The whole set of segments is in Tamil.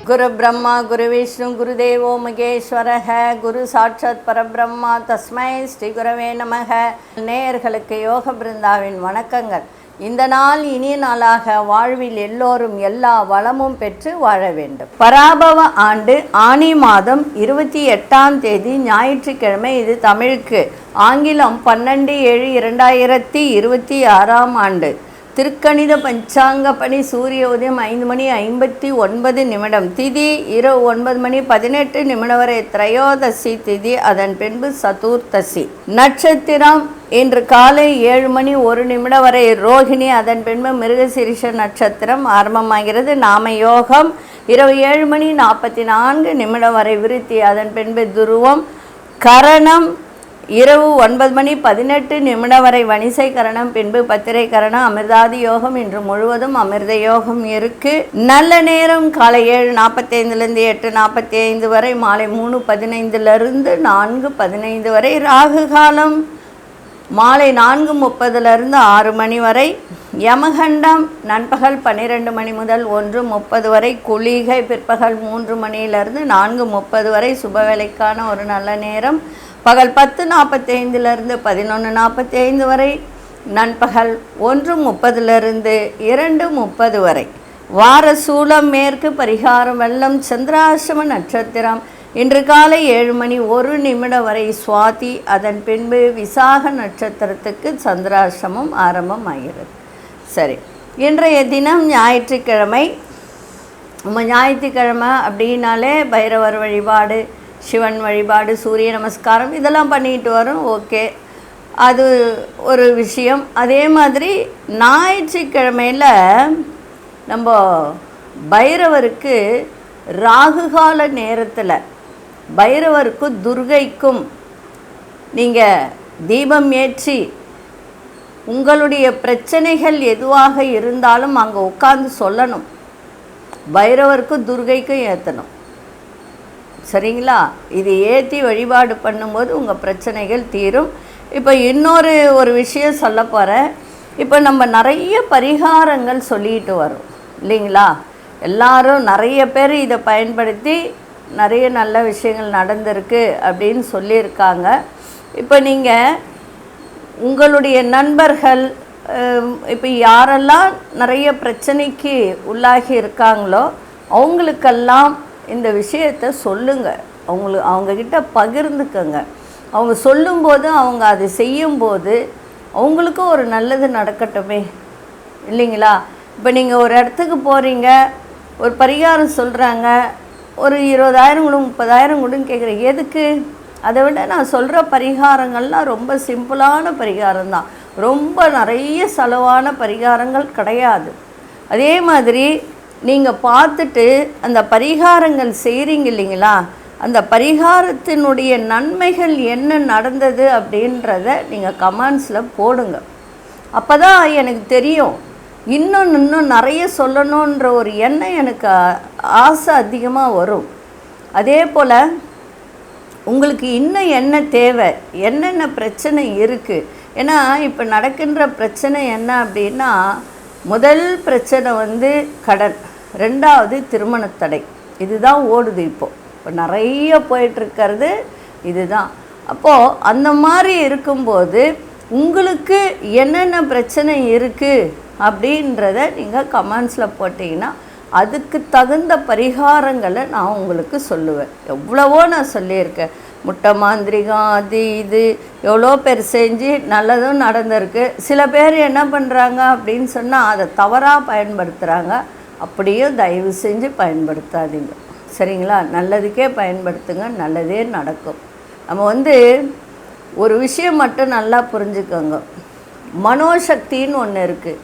குரு பிரம்மா குரு விஷ்ணு குருதேவோ மகேஸ்வரஹ குரு சாட்சாத் பரபிரம்மா தஸ்மை ஸ்ரீ குரவே நமக. நேயர்களுக்கு யோக பிருந்தாவின் வணக்கங்கள். இந்த நாள் இனிய நாளாக வாழ்வில் எல்லோரும் எல்லா வளமும் பெற்று வாழ வேண்டும். பராபவ ஆண்டு ஆனி மாதம் 28ஆம் தேதி ஞாயிற்றுக்கிழமை. இது தமிழுக்கு. ஆங்கிலம் 12/7/2026ஆம் ஆண்டு. திருக்கணித பஞ்சாங்கப்படி சூரிய உதயம் 5:59. திதி இரவு 9:18 வரை திரையோதசி திதி, அதன் பின்பு சதுர்த்தசி. நட்சத்திரம் இன்று காலை 7:01 வரை ரோகிணி, அதன் பின்பு மிருகசீரிஷ நட்சத்திரம் ஆரம்பமாகிறது. நாம யோகம் இரவு 7:44 வரை விருத்தி, அதன் பின்பு துருவம். கரணம் இரவு 9:18 வரை வணிசை கரணம், பின்பு பத்திரை கரணம். அமிர்தாதி யோகம் இன்று முழுவதும் அமிர்த யோகம் இருக்கு. நல்ல நேரம் காலை 7:45 8:45 வரை, மாலை 3:15 4:15 வரை. ராகு காலம் மாலை 4:30 6 மணி வரை. யமகண்டம் நண்பகல் 12 மணி முதல் 1:30 வரை. குளிகை பிற்பகல் 3 மணியிலிருந்து 4:30 வரை. சுபவேளைக்கான ஒரு நல்ல நேரம் பகல் 10:45 11:45 வரை. நண்பகல் 1:30 2:30 வரை. வார சூலம் மேற்கு. பரிகாரம் வெள்ளம். சந்திராசிரம நட்சத்திரம் இன்று காலை 7:01 வரை சுவாதி, அதன் பின்பு விசாக நட்சத்திரத்துக்கு சந்திராசிரமம் ஆரம்பமாகிறது. சரி, இன்றைய தினம் ஞாயிற்றுக்கிழமை. ஞாயிற்றுக்கிழமை அப்படின்னாலே பைரவர் வழிபாடு, சிவன் வழிபாடு, சூரிய நமஸ்காரம் இதெல்லாம் பண்ணிட்டு வரும். ஓகே, அது ஒரு விஷயம். அதே மாதிரி ஞாயிற்றுக்கிழமையில் நம்ம பைரவருக்கு ராகுகால நேரத்தில் பைரவருக்கும் துர்கைக்கும் நீங்கள் தீபம் ஏற்றி உங்களுடைய பிரச்சனைகள் எதுவாக இருந்தாலும் அங்கே உட்காந்து சொல்லணும். பைரவருக்கும் துர்கைக்கும் ஏற்றணும். சரிங்களா? இது ஏற்றி வழிபாடு பண்ணும்போது உங்கள் பிரச்சனைகள் தீரும். இப்போ ஒரு விஷயம் சொல்ல போகிறேன். இப்போ நம்ம நிறைய பரிகாரங்கள் சொல்லிட்டு வரோம் இல்லைங்களா? எல்லாரும் நிறைய பேர் இதை பயன்படுத்தி நிறைய நல்ல விஷயங்கள் நடந்திருக்கு அப்படின்னு சொல்லியிருக்காங்க. இப்போ நீங்கள் உங்களுடைய நண்பர்கள் இப்போ யாரெல்லாம் நிறைய பிரச்சனைக்கு உள்ளாகி இருக்காங்களோ அவங்களுக்கெல்லாம் இந்த விஷயத்தை சொல்லுங்கள். அவங்கக்கிட்ட பகிர்ந்துக்கங்க. அவங்க சொல்லும்போது, அவங்க அதை செய்யும்போது அவங்களுக்கும் ஒரு நல்லது நடக்கட்டுமே இல்லைங்களா? இப்போ நீங்கள் ஒரு இடத்துக்கு போகிறீங்க, ஒரு பரிகாரம் சொல்கிறாங்க, ஒரு 20,000 கொடு 30,000 கொடுன்னு கேட்குறேன். எதுக்கு? அதை விட நான் சொல்கிற பரிகாரங்கள்லாம் ரொம்ப சிம்பிளான பரிகாரம் தான். ரொம்ப நிறைய செலவான பரிகாரங்கள் கிடையாது. அதே மாதிரி நீங்கள் பார்த்துட்டு அந்த பரிகாரங்கள் செய்கிறீங்க இல்லைங்களா? அந்த பரிகாரத்தினுடைய நன்மைகள் என்ன நடந்தது அப்படின்றத நீங்கள் கமெண்ட்ஸில் போடுங்க. அப்போ தான் எனக்கு தெரியும். இன்னும் நிறைய சொல்லணுன்ற ஒரு எண்ணம் எனக்கு ஆசை அதிகமாக வரும். அதே போல் உங்களுக்கு இன்னும் என்ன தேவை, என்னென்ன பிரச்சனை இருக்குது. ஏன்னா இப்போ நடக்கின்ற பிரச்சனை என்ன அப்படின்னா, முதல் பிரச்சனை கடன், ரெண்டாவது திருமணத்தடை. இதுதான் ஓடுது இப்போ நிறைய போயிட்டுருக்கிறது இதுதான். அப்போது அந்த மாதிரி இருக்கும்போது உங்களுக்கு என்னென்ன பிரச்சனை இருக்குது அப்படின்றத நீங்கள் கமெண்ட்ஸில் போட்டிங்கன்னா அதுக்கு தகுந்த பரிகாரங்களை நான் உங்களுக்கு சொல்லுவேன். எவ்வளவோ நான் சொல்லியிருக்கேன். முட்டை மாந்திரிகம் அது இது எவ்வளோ பேர் செஞ்சு நல்லதும் நடந்திருக்கு. சில பேர் என்ன பண்ணுறாங்க அப்படின்னு சொன்னால் அதை தவறாக பயன்படுத்துகிறாங்க. அப்படியும் தயவு செஞ்சு பயன்படுத்தாதீங்க. சரிங்களா? நல்லதுக்கே பயன்படுத்துங்க, நல்லதே நடக்கும். நம்ம ஒரு விஷயம் மட்டும் நல்லா புரிஞ்சுக்கோங்க. மனோசக்தின்னு ஒன்று இருக்குது,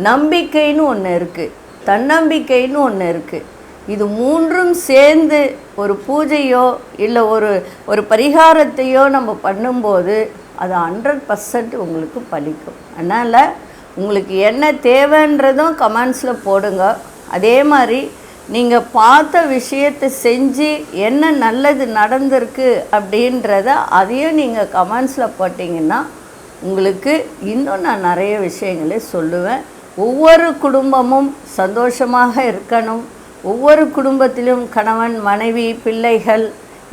நம்பிக்கைன்னு ஒன்று இருக்குது, தன்னம்பிக்கைன்னு ஒன்று இருக்குது. இது மூன்றும் சேர்ந்து ஒரு பூஜையோ இல்லை ஒரு பரிகாரத்தையோ நம்ம பண்ணும்போது அது 100% உங்களுக்கு பலிக்கும். அதனால் உங்களுக்கு என்ன தேவைன்றதும் கமெண்ட்ஸில் போடுங்க. அதே மாதிரி நீங்கள் பார்த்த விஷயத்தை செஞ்சு என்ன நல்லது நடந்திருக்கு அப்படின்றத அதையும் நீங்கள் கமெண்ட்ஸில் போட்டிங்கன்னா உங்களுக்கு இன்னும் நான் நிறைய விஷயங்களை சொல்லுவேன். ஒவ்வொரு குடும்பமும் சந்தோஷமாக இருக்கணும். ஒவ்வொரு குடும்பத்திலும் கணவன், மனைவி, பிள்ளைகள்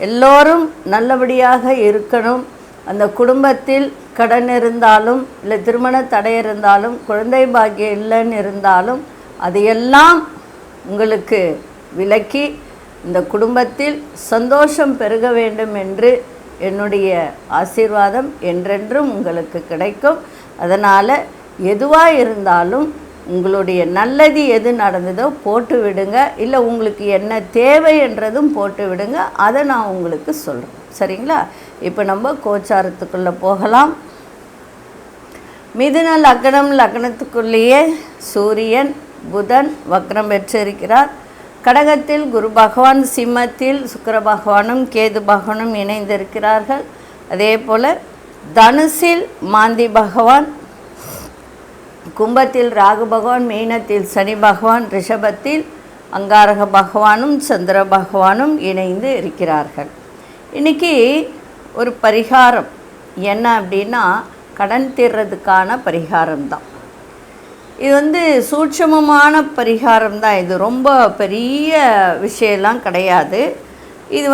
எல்லோரும் நல்லபடியாக இருக்கணும். அந்த குடும்பத்தில் கடன் இருந்தாலும், இல்லை திருமண தடை இருந்தாலும், குழந்தை பாக்கியம் இல்லைன்னு இருந்தாலும் அதையெல்லாம் உங்களுக்கு விலக்கி இந்த குடும்பத்தில் சந்தோஷம் பெருக வேண்டும் என்று என்னுடைய ஆசீர்வாதம் என்றென்றும் உங்களுக்கு கிடைக்கும். அதனால் எதுவாக இருந்தாலும் உங்களுடைய நல்லது எது நடந்ததோ போட்டு விடுங்க, இல்லை உங்களுக்கு என்ன தேவை என்றதும் போட்டு விடுங்க. அதை நான் உங்களுக்கு சொல்கிறேன். சரிங்களா? இப்போ நம்ம கோச்சாரத்துக்குள்ளே போகலாம். மிதுன லக்னம், லக்னத்துக்குள்ளேயே சூரியன் புதன் வக்ரம் பெற்றிருக்கிறார். கடகத்தில் குரு பகவான், சிம்மத்தில் சுக்கிர பகவானும் கேது பகவானும் இணைந்திருக்கிறார்கள். அதே போல் தனுசில் மாந்தி பகவான், கும்பத்தில் ராகு பகவான், மீனத்தில் சனி பகவான், ரிஷபத்தில் அங்காரக பகவானும் சந்திர பகவானும் இணைந்து இருக்கிறார்கள். இன்றைக்கி ஒரு பரிகாரம் என்ன அப்படின்னா, கடன் தீர்றதுக்கான பரிகாரம் தான் இது. சூட்சமமான பரிகாரம் தான் இது, ரொம்ப பெரிய விஷயம்லாம் கிடையாது. இது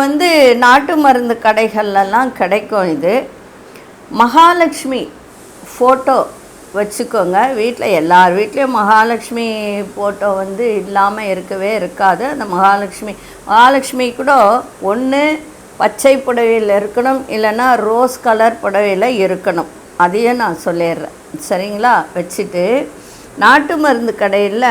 நாட்டு மருந்து கடைகள்லாம் கிடைக்கும். இது மகாலட்சுமி ஃபோட்டோ வச்சுக்கோங்க வீட்டில். எல்லார் வீட்லேயும் மகாலட்சுமி ஃபோட்டோ இல்லாமல் இருக்கவே இருக்காது. அந்த மகாலட்சுமி கூட ஒன்று பச்சை புடவையில் இருக்கணும், இல்லைன்னா ரோஸ் கலர் புடவையில் இருக்கணும். அதையும் நான் சொல்லிடுறேன். சரிங்களா? வச்சுட்டு நாட்டு மருந்து கடையில்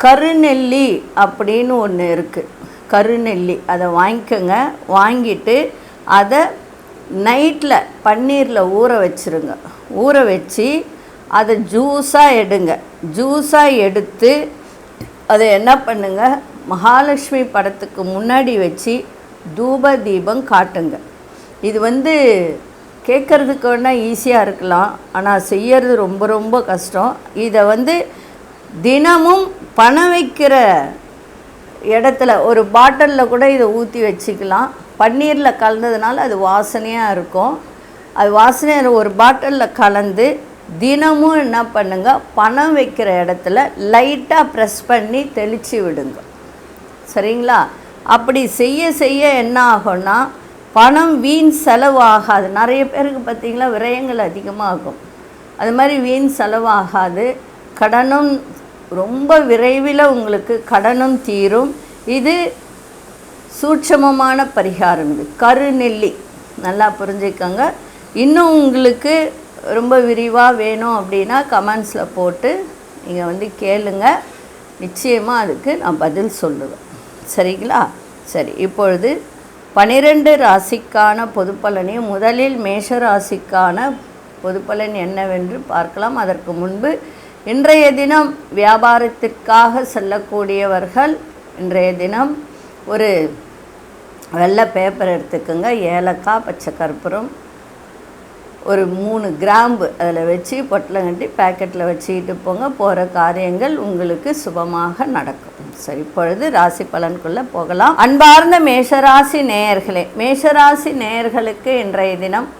கருநெல்லி அப்படின்னு ஒன்று இருக்குது. கருநெல்லி அதை வாங்கிக்கோங்க. வாங்கிட்டு அதை நைட்டில் பன்னீரில் ஊற வச்சுருங்க. ஊற வச்சு அதை ஜூஸாக எடுங்க. ஜூஸாக எடுத்து அதை என்ன பண்ணுங்க, மகாலட்சுமி படத்துக்கு முன்னாடி வச்சு தூப தீபம் காட்டுங்க. இது கேட்குறதுக்கு வேணால் ஈஸியாக இருக்கலாம், ஆனால் செய்யறது ரொம்ப ரொம்ப கஷ்டம். இதை தினமும் பணம் வைக்கிற இடத்துல ஒரு பாட்டிலில் கூட இதை ஊற்றி வச்சுக்கலாம். பன்னீரில் கலந்ததுனால அது வாசனையாக இருக்கும். அது வாசனையாக ஒரு பாட்டிலில் கலந்து தினமும் என்ன பண்ணுங்க, பணம் வைக்கிற இடத்துல லைட்டாக ப்ரெஸ் பண்ணி தெளித்து விடுங்க. சரிங்களா? அப்படி செய்ய செய்ய என்ன ஆகும்னா, பணம் வீண் செலவாகாது. நிறைய பேருக்கு பார்த்திங்களா விரயங்கள் அதிகமாகும். அது மாதிரி வீண் செலவாகாது. கடனும் ரொம்ப விரைவில் உங்களுக்கு கடனும் தீரும். இது சூட்சமமான பரிகாரம். இது கருநெல்லி, நல்லா புரிஞ்சுக்கோங்க. இன்னும் உங்களுக்கு ரொம்ப விரிவாக வேணும் அப்படின்னா கமெண்ட்ஸில் போட்டு நீங்கள் கேளுங்க. நிச்சயமாக அதுக்கு நான் பதில் சொல்லுவேன். சரிங்களா? சரி, இப்பொழுது 12 ராசிக்கான பொதுப்பலனையும் முதலில் மேஷ ராசிக்கான பொதுப்பலன் என்னவென்று பார்க்கலாம். அதற்கு முன்பு இன்றைய தினம் வியாபாரத்திற்காக செல்லக்கூடியவர்கள் இன்றைய தினம் ஒரு வெள்ளை பேப்பர் எடுத்துக்கோங்க. ஏலக்காய், பச்சை கற்பூரம், ஒரு 3 கிராம்பு அதில் வச்சு பொட்டலம் கட்டி பேக்கெட்டில் வச்சுக்கிட்டு போங்க. போகிற காரியங்கள் உங்களுக்கு சுபமாக நடக்கும். சரி, இப்பொழுது ராசி பலனுக்குள்ளே போகலாம். அன்பார்ந்த மேஷராசி நேயர்களே, மேஷராசி நேயர்களுக்கு இன்றைய தினம்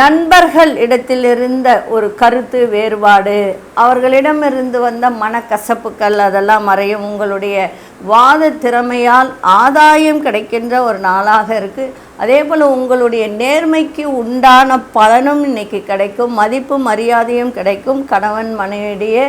நண்பர்கள் இடத்திலிருந்த ஒரு கருத்து வேறுபாடு, அவர்களிடமிருந்து வந்த மனக்கசப்புக்கள் அதெல்லாம் மறையும். உங்களுடைய வாத திறமையால் ஆதாயம் கிடைக்கின்ற ஒரு நாளாக இருக்குது. அதே போல் உங்களுடைய நேர்மைக்கு உண்டான பலனும் இன்றைக்கி கிடைக்கும். மதிப்பு மரியாதையும் கிடைக்கும். கணவன் மனைவியிடையே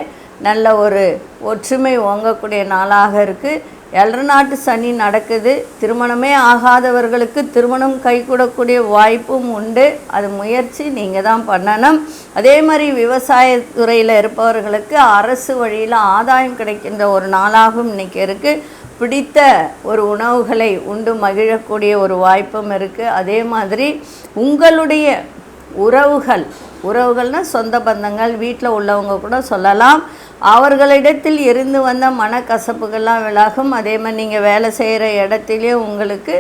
நல்ல ஒரு ஒற்றுமை ஓங்கக்கூடிய நாளாக இருக்குது. 7 நாட்டு சனி நடக்குது. திருமணமே ஆகாதவர்களுக்கு திருமணம் கைகூடக்கூடிய வாய்ப்பும் உண்டு. அது முயற்சி நீங்கள் தான் பண்ணணும். அதே மாதிரி விவசாயத்துறையில் இருப்பவர்களுக்கு அரசு வழியில் ஆதாயம் கிடைக்கின்ற ஒரு நாளாகவும் இன்றைக்கி இருக்குது. பிடித்த ஒரு உணவுகளை உண்டு மகிழக்கூடிய ஒரு வாய்ப்பும் இருக்குது. அதே மாதிரி உங்களுடைய உறவுகள்னால் சொந்த பந்தங்கள், வீட்டில் உள்ளவங்க கூட சொல்லலாம். அவர்களிடத்தில் இருந்து வந்த மனக்கசப்புகள்லாம் விலகும். அதே மாதிரி நீங்கள் வேலை செய்கிற இடத்திலே உங்களுக்கு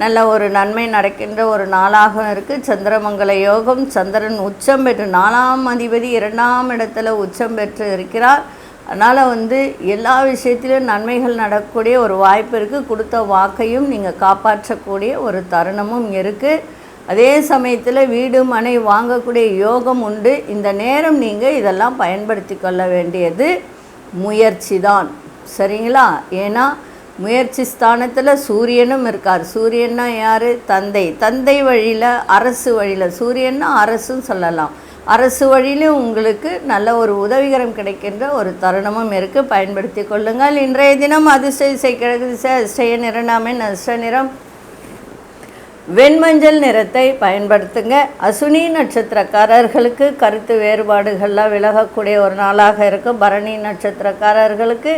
நல்ல ஒரு நன்மை நடக்கின்ற ஒரு நாளாகவும் இருக்குது. சந்திரமங்கல யோகம். சந்திரன் உச்சம் பெற்று 4ஆம் அதிபதி 2ஆம் இடத்துல உச்சம் பெற்று இருக்கிறார். அதனால் எல்லா விஷயத்திலும் நன்மைகள் நடக்கக்கூடிய ஒரு வாய்ப்பு இருக்குது. கொடுத்த வாக்கையும் நீங்கள் காப்பாற்றக்கூடிய ஒரு தருணமும் இருக்குது. அதே சமயத்தில் வீடு மனை வாங்கக்கூடிய யோகம் உண்டு. இந்த நேரம் நீங்கள் இதெல்லாம் பயன்படுத்தி கொள்ள வேண்டியது முயற்சி தான், சரிங்களா? ஏன்னா முயற்சி ஸ்தானத்தில் சூரியனும் இருக்கார். சூரியன்னா யார்? தந்தை. தந்தை வழியில், அரசு வழியில், சூரியன்னா அரசுன்னு சொல்லலாம். அரசு வழியிலும் உங்களுக்கு நல்ல ஒரு உதவிகரம் கிடைக்கின்ற ஒரு தருணமும் இருக்குது, பயன்படுத்தி கொள்ளுங்கள். இன்றைய தினம் அதிர்ஷ்ட திசை கிழக்கு திசை, அதிர்ஷ்ட நிறநாமின் அதிர்ஷ்ட நிறம் வெண்மஞ்சள் நிறத்தை பயன்படுத்துங்க. அசுனி நட்சத்திரக்காரர்களுக்கு கருத்து வேறுபாடுகள்லாம் விலகக்கூடிய ஒரு நாளாக இருக்கும். பரணி நட்சத்திரக்காரர்களுக்கு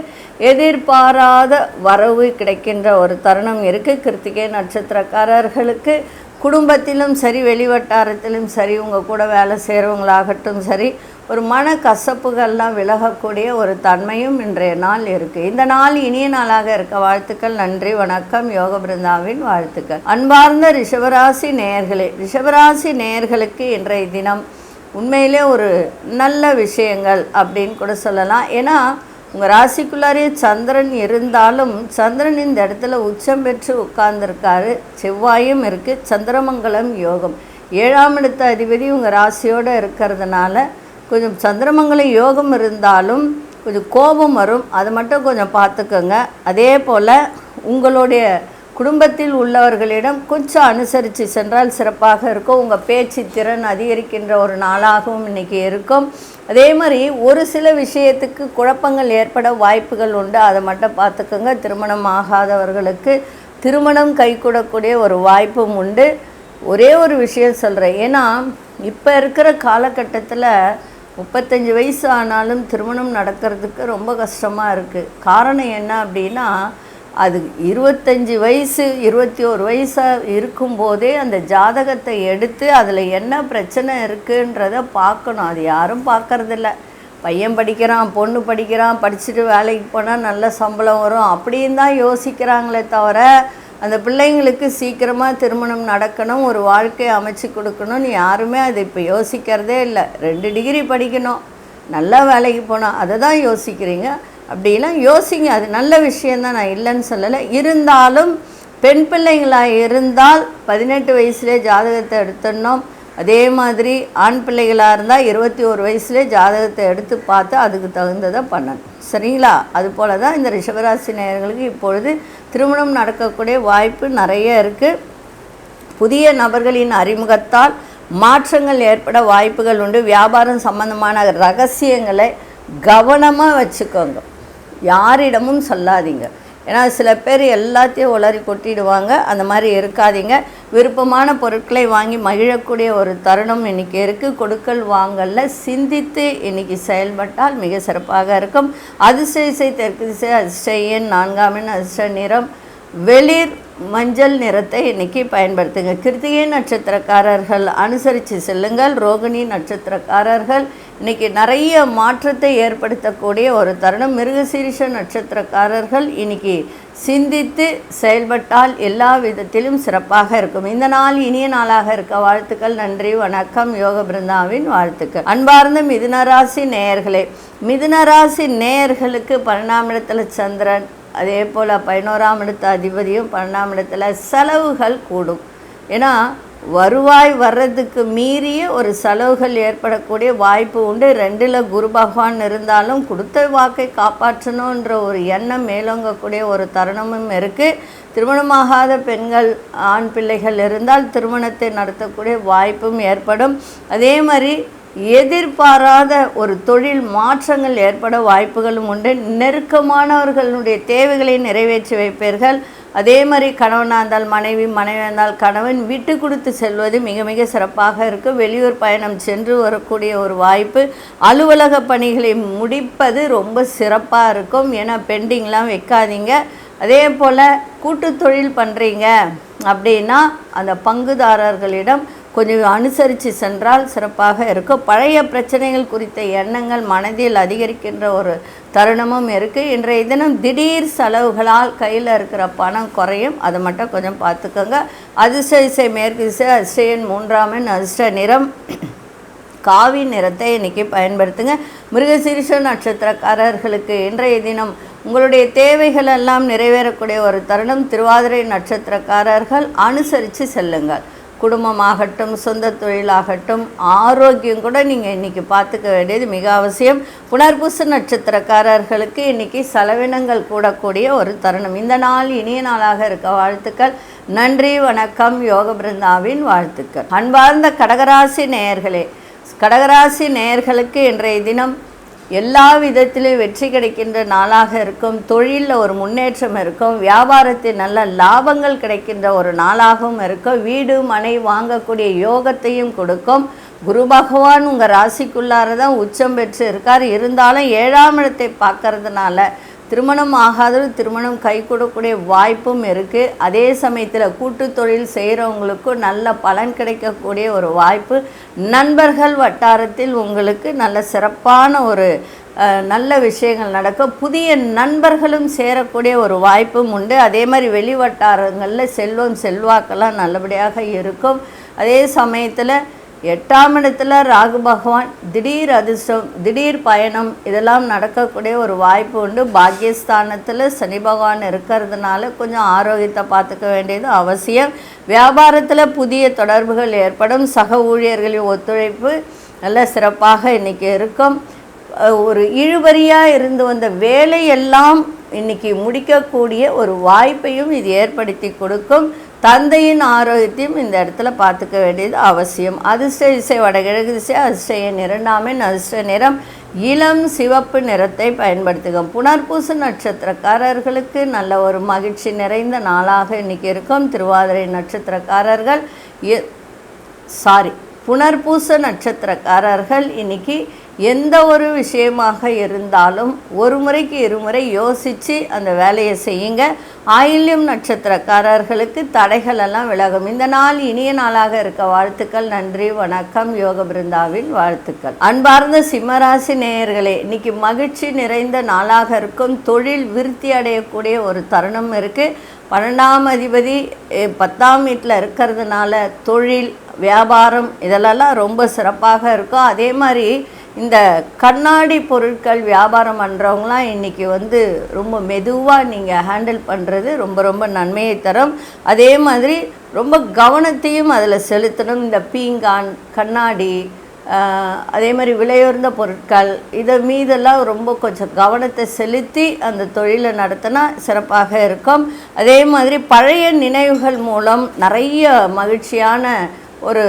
எதிர்பாராத வரவு கிடைக்கின்ற ஒரு தருணம் இருக்குது. கிருத்திகை நட்சத்திரக்காரர்களுக்கு குடும்பத்திலும் சரி, வெளிவட்டாரத்திலும் சரி, உங்கள் கூட வேலை செய்கிறவங்களாகட்டும் சரி, ஒரு மன கசப்புகள்லாம் விலகக்கூடிய ஒரு தன்மையும் இன்றைய நாள் இருக்குது. இந்த நாள் இனிய நாளாக இருக்க வாழ்த்துக்கள். நன்றி, வணக்கம். யோக பிருந்தாவின் வாழ்த்துக்கள். அன்பார்ந்த ரிஷபராசி நேயர்களே, ரிஷபராசி நேயர்களுக்கு இன்றைய தினம் உண்மையிலே ஒரு நல்ல விஷயங்கள் அப்படின்னு கூட சொல்லலாம். ஏன்னா உங்கள் ராசிக்குள்ளாரே சந்திரன் இருந்தாலும் சந்திரன் இந்த இடத்துல உச்சம் பெற்று உட்கார்ந்துருக்காரு. செவ்வாயும் இருக்குது. சந்திரமங்கலம் யோகம், 7ஆம் இடத்த அதிபதி உங்கள் ராசியோடு இருக்கிறதுனால கொஞ்சம் சந்திரமங்கலம் யோகம் இருந்தாலும் கொஞ்சம் கோபம் வரும். அது மட்டும் கொஞ்சம் பார்த்துக்கோங்க. அதே போல் உங்களுடைய குடும்பத்தில் உள்ளவர்களிடம் கொஞ்சம் அனுசரித்து சென்றால் சிறப்பாக இருக்கும். உங்கள் பேச்சு திறன் அதிகரிக்கின்ற ஒரு நாளாகவும் இன்றைக்கி இருக்கும். அதே மாதிரி ஒரு சில விஷயத்துக்கு குழப்பங்கள் ஏற்பட வாய்ப்புகள் உண்டு, அதை மட்டும் பார்த்துக்கோங்க. திருமணம் ஆகாதவர்களுக்கு திருமணம் கைகூடக்கூடிய ஒரு வாய்ப்பும் உண்டு. ஒரே ஒரு விஷயம் சொல்கிறேன், ஏன்னா இப்போ இருக்கிற காலகட்டத்தில் 35 வயசு ஆனாலும் திருமணம் நடக்கிறதுக்கு ரொம்ப கஷ்டமாக இருக்குது. காரணம் என்ன அப்படின்னா, அது 25 வயசு 21 வயசாக இருக்கும்போதே அந்த ஜாதகத்தை எடுத்து அதில் என்ன பிரச்சனை இருக்குன்றதை பார்க்கணும். அது யாரும் பார்க்கறதில்ல. பையன் படிக்கிறான், பொண்ணு படிக்கிறான், படிச்சுட்டு வேலைக்கு போனால் நல்ல சம்பளம் வரும் அப்படின்னு தான் யோசிக்கிறாங்களே தவிர, அந்த பிள்ளைங்களுக்கு சீக்கிரமாக திருமணம் நடக்கணும், ஒரு வாழ்க்கையை அமைச்சு கொடுக்கணும்னு யாருமே அதை இப்போ யோசிக்கிறதே இல்லை. 2 டிகிரி படிக்கணும், நல்லா வேலைக்கு போனால், அதை தான் யோசிக்கிறீங்க. அப்படிலாம் யோசிங்க, அது நல்ல விஷயந்தான், நான் இல்லைன்னு சொல்லலை. இருந்தாலும் பெண் பிள்ளைங்களாக இருந்தால் 18 வயசுலேயே ஜாதகத்தை எடுத்துடணும். அதே மாதிரி ஆண் பிள்ளைகளாக இருந்தால் 21 வயசுலேயே ஜாதகத்தை எடுத்து பார்த்து அதுக்கு தகுந்ததை பண்ணணும், சரிங்களா? அதுபோல் தான் இந்த ரிஷபராசி நேயர்களுக்கு இப்பொழுது திருமணம் நடக்கக்கூடிய வாய்ப்பு நிறைய இருக்குது. புதிய நபர்களின் அறிமுகத்தால் மாற்றங்கள் ஏற்பட வாய்ப்புகள் உண்டு. வியாபாரம் சம்பந்தமான ரகசியங்களை கவனமாக வச்சுக்கோங்க, யாரிடமும் சொல்லாதீங்க. ஏன்னா சில பேர் எல்லாத்தையும் உளறி கொட்டிடுவாங்க, அந்த மாதிரி இருக்காதீங்க. விருப்பமான பொருட்களை வாங்கி மகிழக்கூடிய ஒரு தருணம் இன்றைக்கி இருக்குது. கொடுக்கல் வாங்கலில் சிந்தித்து இன்றைக்கி செயல்பட்டால் மிக சிறப்பாக இருக்கும். அதிர்ஷ்ட திசை தெற்கு திசை, அதிர்ஷ்ட எண் 4ஆம் எண், அதிர்ஷ்ட நிறம் வெளிர் மஞ்சள் நிறத்தை இன்றைக்கி பயன்படுத்துங்க. கிருத்திகை நட்சத்திரக்காரர்கள் அனுசரித்து செல்லுங்கள். ரோகிணி நட்சத்திரக்காரர்கள் இன்றைக்கி நிறைய மாற்றத்தை ஏற்படுத்தக்கூடிய ஒரு தருணம். மிருகசீரிஷ நட்சத்திரக்காரர்கள் இன்றைக்கி சிந்தித்து செயல்பட்டால் எல்லா விதத்திலும் சிறப்பாக இருக்கும். இந்த நாள் இனிய நாளாக இருக்க வாழ்த்துக்கள். நன்றி, வணக்கம். யோக பிருந்தாவின் வாழ்த்துக்கள். அன்பார்ந்த மிதுனராசி நேயர்களே, மிதுனராசி நேயர்களுக்கு 12ஆம் இடத்துல சந்திரன், அதே போல் 11ஆம் இடத்து அதிபதியும் 12ஆம் இடத்துல செலவுகள் கூடும். ஏன்னா வருவாய் வர்றதுக்கு மீறிய ஒரு செலவுகள் ஏற்படக்கூடிய வாய்ப்பு உண்டு. 2ல் குரு பகவான் இருந்தாலும் கொடுத்த வாக்கை காப்பாற்றணுன்ற ஒரு எண்ணம் மேலோங்கக்கூடிய ஒரு தருணமும் இருக்குது. திருமணமாகாத பெண்கள் ஆண் பிள்ளைகள் இருந்தால் திருமணத்தை நடத்தக்கூடிய வாய்ப்பும் ஏற்படும். அதே மாதிரி எதிர்பாராத ஒரு தொழில் மாற்றங்கள் ஏற்பட வாய்ப்புகளும் உண்டு. நெருக்கமானவர்களுடைய தேவைகளை நிறைவேற்றி வைப்பீர்கள். அதே மாதிரி கணவனாக இருந்தால் மனைவி, மனைவியாக இருந்தால் கணவன் விட்டு கொடுத்து செல்வது மிக மிக சிறப்பாக இருக்குது. வெளியூர் பயணம் சென்று வரக்கூடிய ஒரு வாய்ப்பு. அலுவலக பணிகளை முடிப்பது ரொம்ப சிறப்பாக இருக்கும். ஏன்னா பெண்டிங்லாம் வைக்காதீங்க. அதே போல் கூட்டு தொழில் பண்ணுறீங்க அப்படின்னா அந்த பங்குதாரர்களிடம் கொஞ்சம் அனுசரித்து சென்றால் சிறப்பாக இருக்கும். பழைய பிரச்சனைகள் குறித்த எண்ணங்கள் மனதில் அதிகரிக்கின்ற ஒரு தருணமும் இருக்குது. இன்றைய தினம் திடீர் செலவுகளால் கையில் இருக்கிற பணம் குறையும், அதை மட்டும் கொஞ்சம் பார்த்துக்கோங்க. அதிர்ஷ்ட திசை மேற்கு திசை, அதிர்ஷ்ட எண் 3ஆம் எண், அதிர்ஷ்ட நிறம் காவி நிறத்தை இன்றைக்கி பயன்படுத்துங்க. மிருகசீரிஷ நட்சத்திரக்காரர்களுக்கு இன்றைய தினம் உங்களுடைய தேவைகள் எல்லாம் நிறைவேறக்கூடிய ஒரு தருணம். திருவாதிரை நட்சத்திரக்காரர்கள் அனுசரித்து செல்லுங்கள். குடும்பமாகட்டும், சொந்த தொழிலாகட்டும், ஆரோக்கியம் கூட நீங்கள் இன்றைக்கி பார்த்துக்க வேண்டியது மிக அவசியம். புனர்பூச நட்சத்திரக்காரர்களுக்கு இன்றைக்கி செலவினங்கள் கூடக்கூடிய ஒரு தருணம். இந்த நாள் இனிய நாளாக இருக்க வாழ்த்துக்கள். நன்றி, வணக்கம். யோக பிருந்தாவின் வாழ்த்துக்கள். அன்பார்ந்த கடகராசி நேயர்களே, கடகராசி நேயர்களுக்கு இன்றைய தினம் எல்லா விதத்திலும் வெற்றி கிடைக்கின்ற நாளாக இருக்கும். தொழிலில் ஒரு முன்னேற்றம் இருக்கும். வியாபாரத்தில் நல்ல லாபங்கள் கிடைக்கின்ற ஒரு நாளாகவும் இருக்கும். வீடு மனை வாங்கக்கூடிய யோகத்தையும் கொடுக்கும். குரு பகவான் உங்கள் ராசிக்குள்ளார தான் உச்சம் பெற்று இருக்கார். இருந்தாலும் 7ஆம் இடத்தை பார்க்கறதுனால திருமணம் ஆகாத திருமணம் கை கொடுக்கக்கூடிய வாய்ப்பும் இருக்குது. அதே சமயத்தில் கூட்டு தொழில் செய்கிறவங்களுக்கும் நல்ல பலன் கிடைக்கக்கூடிய ஒரு வாய்ப்பு. நண்பர்கள் வட்டாரத்தில் உங்களுக்கு நல்ல சிறப்பான ஒரு நல்ல விஷயங்கள் நடக்கும். புதிய நண்பர்களும் சேரக்கூடிய ஒரு வாய்ப்பும் உண்டு. அதே மாதிரி வெளி வட்டாரங்களில் செல்வம் செல்வாக்கெல்லாம் நல்லபடியாக இருக்கும். அதே சமயத்தில் 8ஆம் இடத்துல ராகு பகவான் திடீர் அதிர்ஷ்டம், திடீர் பயணம் இதெல்லாம் நடக்கக்கூடிய ஒரு வாய்ப்பு உண்டு. பாக்கியஸ்தானத்தில் சனி பகவான் இருக்கிறதுனால கொஞ்சம் ஆரோக்கியத்தை பார்த்துக்க வேண்டியது அவசியம். வியாபாரத்தில் புதிய தொடர்புகள் ஏற்படும். சக ஊழியர்களின் ஒத்துழைப்பு நல்ல சிறப்பாக இன்றைக்கி இருக்கும். ஒரு இழுபறியாக இருந்து வந்த வேலையெல்லாம் இன்றைக்கி முடிக்கக்கூடிய ஒரு வாய்ப்பையும் இது ஏற்படுத்தி கொடுக்கும். தந்தையின் ஆரோக்கியத்தையும் இந்த இடத்துல பார்த்துக்க வேண்டியது அவசியம். அதிர்ஷ்ட திசை வடகிழக்கு திசை. அதிர்ஷ்ட எண் 2. அதிர்ஷ்ட நிறம் இளம் சிவப்பு நிறத்தை பயன்படுத்துக. புனர்பூச நட்சத்திரக்காரர்களுக்கு நல்ல ஒரு மகிழ்ச்சி நிறைந்த நாளாக இன்றைக்கி இருக்கும். திருவாதிரை நட்சத்திரக்காரர்கள் புனர்பூச நட்சத்திரக்காரர்கள் இன்றைக்கி எந்த ஒரு விஷயமாக இருந்தாலும் ஒரு முறைக்கு இருமுறை யோசித்து அந்த வேலையை செய்யுங்க. ஆயில்யம் நட்சத்திரக்காரர்களுக்கு தடைகள் எல்லாம் விலகும். இந்த நாள் இனிய நாளாக இருக்க வாழ்த்துக்கள். நன்றி, வணக்கம். யோக பிருந்தாவின் வாழ்த்துக்கள். அன்பார்ந்த சிம்மராசி நேயர்களே, இன்னைக்கு மகிழ்ச்சி நிறைந்த நாளாக இருக்கும். தொழில் விருத்தி அடையக்கூடிய ஒரு தருணம் இருக்குது. 12ஆம் அதிபதி 10ஆம் வீட்டில் இருக்கிறதுனால தொழில் வியாபாரம் இதெல்லாம் ரொம்ப சிறப்பாக இருக்கும். அதே மாதிரி இந்த கண்ணாடி பொருட்கள் வியாபாரம் பண்ணுறவங்களாம் இன்றைக்கி ரொம்ப மெதுவாக நீங்கள் ஹேண்டில் பண்ணுறது ரொம்ப ரொம்ப நன்மையை தரும். அதே மாதிரி ரொம்ப கவனத்தையும் அதில் செலுத்தணும். இந்த பீங்கான், கண்ணாடி, அதே மாதிரி விலையுயர்ந்த பொருட்கள் இதை மீதெல்லாம் ரொம்ப கொஞ்சம் கவனத்தை செலுத்தி அந்த தொழிலை நடத்தினா சிறப்பாக இருக்கும். அதே மாதிரி பழைய நினைவுகள் மூலம் நிறைய மகிழ்ச்சியான ஒரு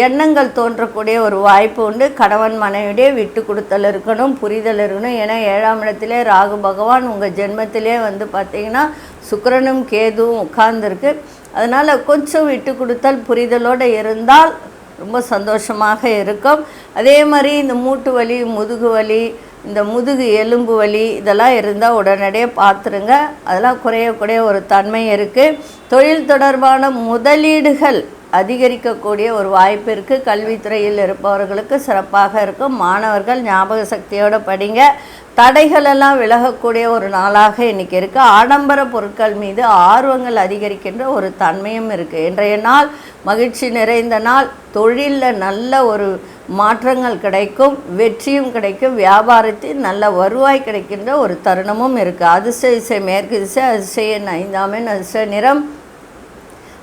எண்ணங்கள் தோன்றக்கூடிய ஒரு வாய்ப்பு உண்டு. கணவன் மனைவிடையே விட்டு கொடுத்தல் இருக்கணும், புரிதல் இருக்கணும். ஏன்னா 7ஆம் இடத்திலே ராகு பகவான் உங்கள் ஜென்மத்திலே பார்த்திங்கன்னா சுக்கிரனும் கேதுவும் உட்கார்ந்துருக்கு. அதனால் கொஞ்சம் விட்டு கொடுத்தல் புரிதலோடு இருந்தால் ரொம்ப சந்தோஷமாக இருக்கும். அதே மாதிரி இந்த மூட்டு வலி, முதுகு வலி, இந்த முதுகு எலும்பு வலி இதெல்லாம் இருந்தால் உடனடியாக பார்த்துருங்க. அதெல்லாம் குறையக்கூடிய ஒரு தன்மை இருக்குது. தொழில் தொடர்பான முதலீடுகள் அதிகரிக்கக்கூடிய ஒரு வாய்ப்பு இருக்குது. கல்வித்துறையில் இருப்பவர்களுக்கு சிறப்பாக இருக்கும். மாணவர்கள் ஞாபக சக்தியோடு படிங்க. தடைகளெல்லாம் விலகக்கூடிய ஒரு நாளாக இன்றைக்கி இருக்குது. ஆடம்பர பொருட்கள் மீது ஆர்வங்கள் அதிகரிக்கின்ற ஒரு தன்மையும் இருக்குது. இன்றைய நாள் மகிழ்ச்சி நிறைந்த நாள். தொழிலில் நல்ல ஒரு மாற்றங்கள் கிடைக்கும், வெற்றியும் கிடைக்கும். வியாபாரத்தில் நல்ல வருவாய் கிடைக்கின்ற ஒரு தருணமும் இருக்குது. அதிர்ஷ்ட திசை மேற்கு திசை. அதிர்ஷ்ட எண் 5. அதிர்ஷ்ட நிறம்